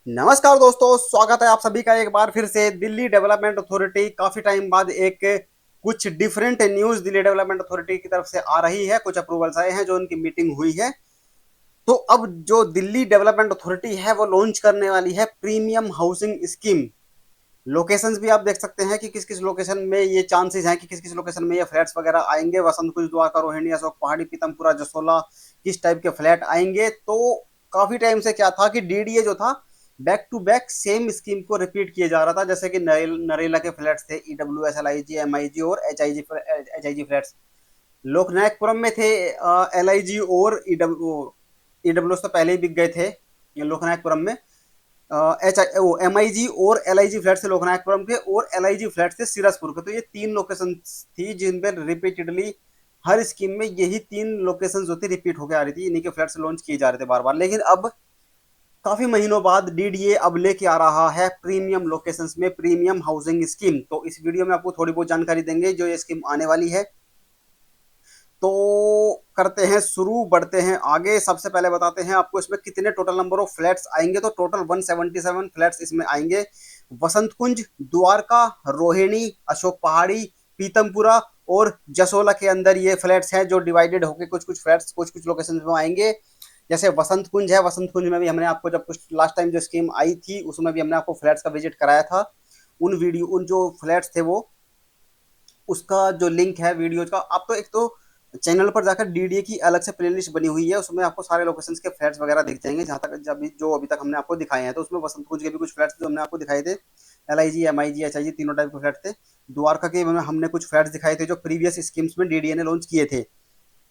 नमस्कार दोस्तों, स्वागत है आप सभी का एक बार फिर से। दिल्ली डेवलपमेंट अथॉरिटी काफी टाइम बाद एक कुछ different news Delhi development authority की तरफ से आ रही है। कुछ अप्रूवल्स आए हैं, जो उनकी मीटिंग हुई है। तो अब जो दिल्ली डेवलपमेंट अथॉरिटी है वो लॉन्च करने वाली है प्रीमियम हाउसिंग स्कीम। लोकेशंस भी आप देख सकते हैं कि किस किस लोकेशन में ये चांसेस हैं कि किस किस लोकेशन में ये फ्लैट्स वगैरह आएंगे। वसंत कुंज, द्वारका, रोहिणी, अशोक पहाड़ी, पीतमपुरा, जसोला, किस टाइप के फ्लैट आएंगे। तो काफी टाइम से क्या था कि डीडीए जो था back to back same scheme को रिपीट किए जा रहा था। जैसे कि नरेला के फ्लैट्स थे, E W S, L I G, M I G और H I G flats. Loknayakpuram में थे एल आई जी और ईडब्ल्यू तो पहले ही बिक गए थे ये लोकनायकपुरम में। एच आई वो एम आई जी और एल आई जी फ्लैट थे लोकनायकपुरम के, और एल आई जी फ्लैट थे सिरसपुर के। तो ये तीन लोकेशन थी जिन पे रिपीटेडली हर स्कीम में यही तीन लोकेशन जो थी रिपीट होकर आ रही थी। इन्हीं के फ्लैट्स लॉन्च किए जा रहे थे बार बार। लेकिन अब काफी महीनों बाद डीडीए अब लेके आ रहा है प्रीमियम लोकेशंस में प्रीमियम हाउसिंग स्कीम। तो इस वीडियो में आपको थोड़ी बहुत जानकारी देंगे जो ये स्कीम आने वाली है। तो करते हैं शुरू, बढ़ते हैं आगे। सबसे पहले बताते हैं आपको इसमें कितने टोटल नंबर ऑफ फ्लैट्स आएंगे। तो टोटल 177 फ्लैट्स इसमें आएंगे। वसंत कुंज, द्वारका, रोहिणी, अशोक पहाड़ी, पीतमपुरा और जसोला के अंदर ये फ्लैट्स हैं, जो डिवाइडेड होकर कुछ कुछ फ्लैट्स कुछ कुछ लोकेशन में आएंगे। जैसे वसंत कुंज है, वसंत कुंज में भी हमने आपको जब कुछ लास्ट टाइम जो स्कीम आई थी उसमें भी हमने आपको फ्लैट्स का विजिट कराया था। उन जो फ्लैट्स थे वो उसका जो लिंक है वीडियो का, आप तो एक तो चैनल पर जाकर डीडीए की अलग से प्लेलिस्ट बनी हुई है, उसमें आपको सारे लोकेशंस के फ्लैट्स वगैरह दिख जाएंगे। जहां तक जब जो अभी तक हमने आपको दिखाए हैं, तो उसमें वसंत कुंज के भी कुछ फ्लैट्स जो हमने आपको दिखाए थे, L I G, M I G, H I G, तीनों टाइप के फ्लैट थे। द्वारका के हमने कुछ फ्लैट्स दिखाए थे जो प्रीवियस स्कीम्स में डीडीए ने लॉन्च किए थे।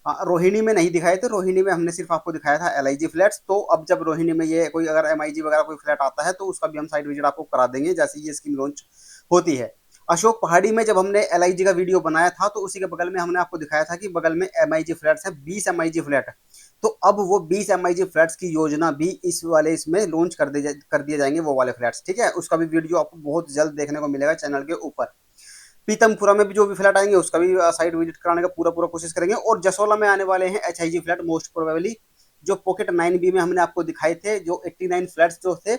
रोहिणी में नहीं दिखाए थे, रोहिणी में हमने सिर्फ आपको दिखाया था एल आई जी फ्लैट्स। तो अब जब रोहिणी में ये कोई अगर एम आई जी वगैरह कोई फ्लैट आता है तो उसका भी हम साइड विजिट आपको करा देंगे जैसे ये स्कीम लॉन्च होती है। अशोक पहाड़ी में जब हमने एल आई जी का वीडियो बनाया था तो उसी के बगल में हमने आपको दिखाया था कि बगल में एम आई जी फ्लैट्स है, 20 एम आई जी फ्लैट है। तो अब वो 20 एम आई जी फ्लैट्स की योजना भी इस वाले इसमें लॉन्च कर दिए जाएंगे, वो वाले फ्लैट्स। ठीक है, उसका भी वीडियो आपको बहुत जल्द देखने को मिलेगा चैनल के ऊपर। पीतमपुरा में भी जो भी फ्लैट आएंगे उसका भी साइट विजिट कराने का पूरा पूरा कोशिश करेंगे। और जसोला में आने वाले हैं H I G flat most probably, जो पॉकेट 9 बी में हमने आपको दिखाए थे, जो 89 फ्लैट्स जो थे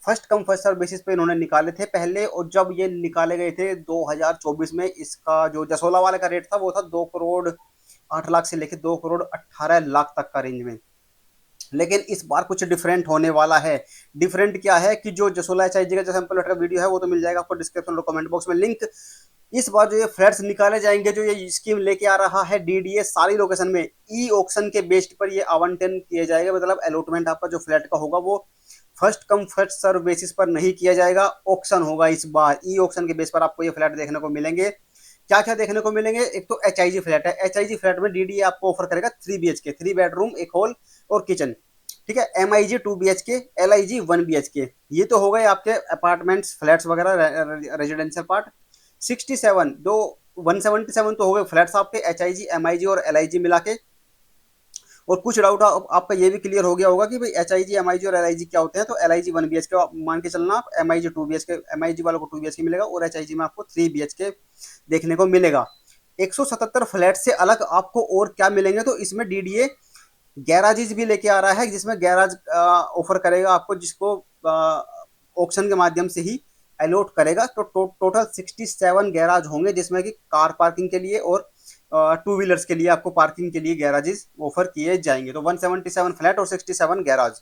first come first serve basis पे इन्होंने निकाले थे पहले। और जब ये निकाले गए थे 2024 में, इसका जो जसोला वाले का रेट था वो था 2 करोड़ 8 लाख से लेकर 2 करोड़ 18 लाख तक का रेंज में। लेकिन इस बार कुछ डिफरेंट होने वाला है। डिफरेंट क्या है कि जो जसोला एच आई जी का जो सैंपल का वीडियो है वो तो मिल जाएगा आपको डिस्क्रिप्शन और कमेंट बॉक्स में लिंक। इस बार जो ये फ्लैट्स निकाले जाएंगे, जो ये स्कीम लेके आ रहा है डीडीए, सारी लोकेशन में ई ऑक्शन के बेस्ड पर ये आवंटन किया जाएगा। मतलब अलॉटमेंट आपका जो फ्लैट का होगा वो first come first serve basis पर नहीं किया जाएगा, ऑक्शन होगा। इस बार ई ऑक्शन के बेस पर आपको ये फ्लैट देखने को मिलेंगे। क्या क्या देखने को मिलेंगे, एक तो एच आई जी फ्लैट है। एच आई जी फ्लैट में डीडीए आपको ऑफर करेगा 3 BHK, 3 बेडरूम, एक हॉल और किचन। ठीक है, M I G 2 BHK, L I G 1 BHK। ये तो हो गए आपके अपार्टमेंट्स फ्लैट्स वगैरह रेजिडेंशियल पार्ट। 67 जो 177 तो हो गए फ्लैट्स आपके H I G, M I G और एल आई जी मिला के। और कुछ डाउट आपका ये भी क्लियर हो गया होगा कि भाई H I G, M I G और एल आई जी क्या होते हैं। तो एल आई जी 1 BHK मान के चलना आप, M I G 2 BHK, M I जी वालों को 2 BHK मिलेगा और एच आई जी में आपको 3 BHK देखने को मिलेगा। 177 फ्लैट से अलग आपको और क्या मिलेंगे, तो इसमें डीडीए गैराजेज भी लेके आ रहा है, जिसमें गैराज ऑफर करेगा आपको, जिसको ऑक्शन के माध्यम से ही अलॉट करेगा। तो टोटल 67 गैराज होंगे, जिसमें कि कार पार्किंग के लिए और टू व्हीलर्स के लिए आपको पार्किंग के लिए गैराजेस ऑफर किए जाएंगे। तो 177 फ्लैट और 67 गैराज।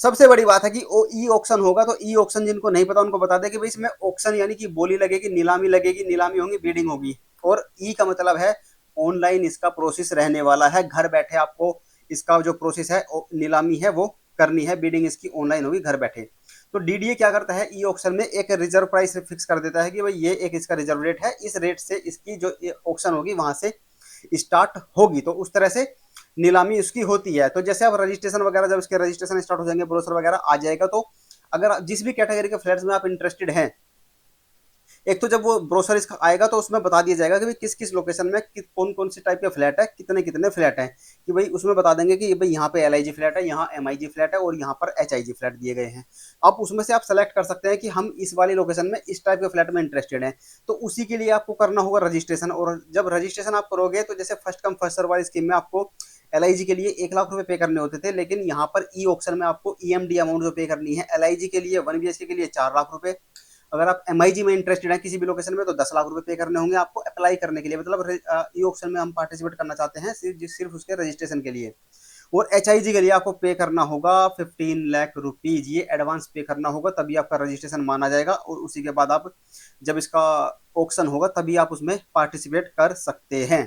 सबसे बड़ी बात है कि वो ई ऑक्शन होगा। तो ई ऑक्शन जिनको नहीं पता उनको बता दें कि भाई इसमें ऑक्शन यानी कि बोली लगेगी, नीलामी लगेगी, नीलामी होगी, बीडिंग होगी। और ई का मतलब है ऑनलाइन इसका प्रोसेस रहने वाला है। घर बैठे आपको इसका जो प्रोसेस है नीलामी है वो करनी है, बीडिंग इसकी ऑनलाइन होगी घर बैठे। तो डीडीए क्या करता है, ई ऑक्शन में एक रिजर्व प्राइस फिक्स कर देता है कि भाई ये एक इसका रिजर्व रेट है, इस रेट से इसकी जो ऑक्शन होगी वहां से स्टार्ट होगी। तो उस तरह से नीलामी उसकी होती है। तो जैसे अब रजिस्ट्रेशन वगैरह, जब इसके रजिस्ट्रेशन स्टार्ट हो जाएंगे, ब्रोशर वगैरह आ जाएगा, तो अगर जिस भी कैटेगरी के फ्लैट्स में आप इंटरेस्टेड हैं, एक तो जब वो ब्रोशर इसका आएगा तो उसमें बता दिया जाएगा कि भाई किस किस लोकेशन में कौन कौन से टाइप के फ्लैट है, कितने कितने फ्लैट हैं। कि भाई उसमें बता देंगे कि भाई यहाँ पे एल आई जी फ्लैट है, यहाँ एम आई जी फ्लैट है और यहाँ पर एच आई जी फ्लैट दिए गए हैं। अब उसमें से आप सेलेक्ट कर सकते हैं कि हम इस वाली लोकेशन में इस टाइप के फ्लैट में इंटरेस्टेड हैं। तो उसी के लिए आपको करना होगा रजिस्ट्रेशन। और जब रजिस्ट्रेशन आप करोगे तो जैसे फर्स्ट कम फर्स्ट सर्व वाली स्कीम में आपको LIG के लिए 1 लाख रुपए पे करने होते थे, लेकिन यहाँ पर ई ऑक्शन में आपको EMD अमाउंट जो पे करनी है LIG के लिए 1 BHK के लिए 4 लाख रुपए। अगर आप MIG में इंटरेस्टेड हैं किसी भी लोकेशन में तो 10 लाख रुपए पे करने होंगे आपको अप्लाई करने के लिए, मतलब ई ऑक्शन में हम पार्टिसिपेट करना चाहते हैं सिर्फ उसके रजिस्ट्रेशन के लिए। और HIG के लिए आपको पे करना होगा 15 लाख रुपीज, ये एडवांस पे करना होगा, तभी आपका रजिस्ट्रेशन माना जाएगा और उसी के बाद आप जब इसका ऑक्शन होगा तभी आप उसमें पार्टिसिपेट कर सकते हैं।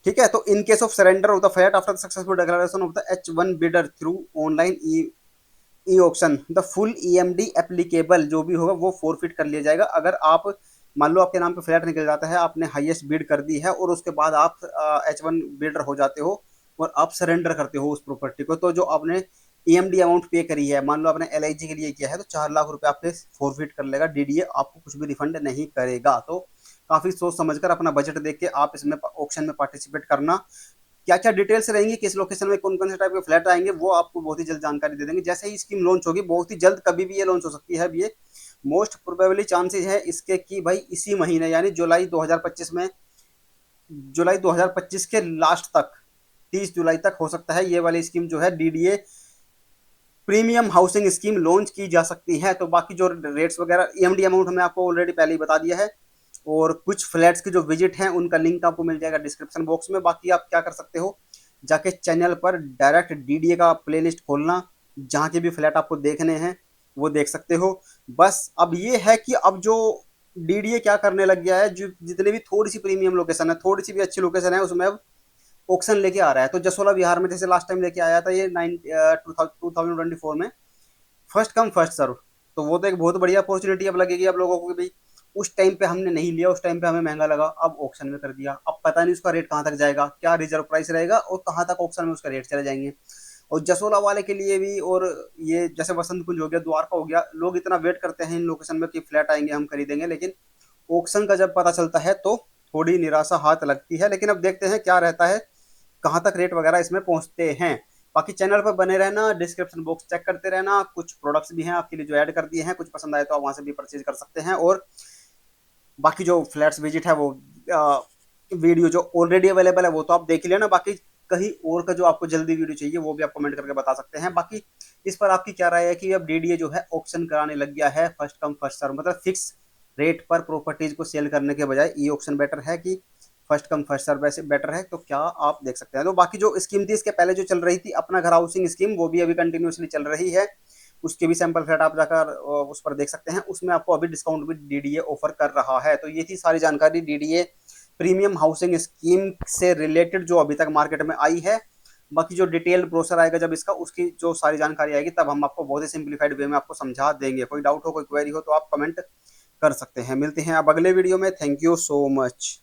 ठीक है, तो in case of surrender of the flat after successful declaration of the H1 bidder through online e auction the full EMD applicable जो भी होगा वो फोरफिट कर लिया जाएगा। अगर आप मान लो आपके नाम पे फ्लैट निकल जाता है, आपने हाईएस्ट बिड कर दी है और उसके बाद आप H1 बिल्डर हो जाते हो और आप सरेंडर करते हो उस प्रॉपर्टी को, तो जो आपने EMD अमाउंट पे करी है, मान लो आपने LIG के लिए किया है तो 4 लाख रुपए आपके फोरफिट कर लेगा DDA, आपको कुछ भी रिफंड नहीं करेगा। तो काफी सोच समझकर अपना बजट देख के आप इसमें ऑक्शन में पार्टिसिपेट करना। क्या क्या डिटेल्स रहेंगी, किस लोकेशन में कौन कौन से टाइप के फ्लैट आएंगे, वो आपको बहुत ही जल्द जानकारी दे देंगे। जैसे ही स्कीम लॉन्च होगी, बहुत ही जल्द, कभी भी ये लॉन्च हो सकती है। अब ये मोस्ट प्रोबेबली चांसेस है इसके कि भाई इसी महीने यानी जुलाई 2025 में, जुलाई 2025 के लास्ट तक 30 जुलाई तक हो सकता है ये वाली स्कीम जो है DDA premium housing scheme launch की जा सकती है। तो बाकी जो रेट्स वगैरह EMD अमाउंट हमें आपको ऑलरेडी पहले ही बता दिया है, और कुछ फ्लैट्स की जो विजिट हैं उनका लिंक आपको मिल जाएगा डिस्क्रिप्शन बॉक्स में। बाकी आप क्या कर सकते हो, जाके चैनल पर डायरेक्ट DDA का प्लेलिस्ट खोलना, जहाँ के भी फ्लैट आपको देखने हैं वो देख सकते हो। बस अब ये है कि अब जो DDA क्या करने लग गया है, जो जितने भी थोड़ी सी प्रीमियम लोकेशन है, थोड़ी सी भी अच्छी लोकेशन है, उसमें अब ऑक्शन लेके आ रहा है। तो जसोला बिहार में जैसे लास्ट टाइम लेके आया था ये 2024 में, फर्स्ट कम फर्स्ट सर्व, तो वो तो एक बहुत बढ़िया अपॉर्चुनिटी अब लगेगी अब लोगों को कि भाई उस टाइम पे हमने नहीं लिया, उस टाइम पे हमें महंगा लगा, अब ऑक्शन में कर दिया, अब पता नहीं उसका रेट कहाँ तक जाएगा, क्या रिजर्व प्राइस रहेगा और कहाँ तक ऑक्शन में उसका रेट चले जाएंगे। और जसोला वाले के लिए भी, और ये जैसे वसंत कुंज हो गया, द्वारका हो गया, लोग इतना वेट करते हैं इन लोकेशन में कि फ्लैट आएंगे हम खरीदेंगे, लेकिन ऑक्शन का जब पता चलता है तो थोड़ी निराशा हाथ लगती है। लेकिन अब देखते हैं क्या रहता है, कहाँ तक रेट वगैरह इसमें पहुंचते हैं। बाकी चैनल पर बने रहना, डिस्क्रिप्शन बॉक्स चेक करते रहना, कुछ प्रोडक्ट्स भी हैं आपके लिए जो ऐड कर दिए हैं, कुछ पसंद आए तो आप वहां से भी परचेज कर सकते हैं। और बाकी जो फ्लैट्स विजिट है वो वीडियो जो ऑलरेडी अवेलेबल है वो तो आप देख ही लेना। बाकी कहीं और का जो आपको जल्दी वीडियो चाहिए वो भी आप कमेंट करके बता सकते हैं। बाकी इस पर आपकी क्या राय है कि अब DDA जो है ऑक्शन कराने लग गया है, फर्स्ट कम फर्स्ट सर्व, मतलब फिक्स रेट पर प्रॉपर्टीज को सेल करने के बजाय ई ऑक्शन बेटर है कि फर्स्ट कम फर्स्ट सर्व वैसे बेटर है, तो क्या आप देख सकते हैं। तो बाकी जो स्कीम थी इसके पहले जो चल रही थी अपना घर हाउसिंग स्कीम, वो भी अभी कंटिन्यूसली चल रही है, उसके भी सैंपल फ्लैट आप जाकर उस पर देख सकते हैं, उसमें आपको अभी डिस्काउंट भी DDA ऑफर कर रहा है। तो ये थी सारी जानकारी DDA प्रीमियम हाउसिंग स्कीम से रिलेटेड जो अभी तक मार्केट में आई है। बाकी जो डिटेल्ड ब्रोशर आएगा जब इसका, उसकी जो सारी जानकारी आएगी तब हम आपको बहुत ही सिंप्लीफाइड वे में आपको समझा देंगे। कोई डाउट हो, कोई क्वेरी हो तो आप कमेंट कर सकते हैं। मिलते हैं अब अगले वीडियो में। Thank you so much.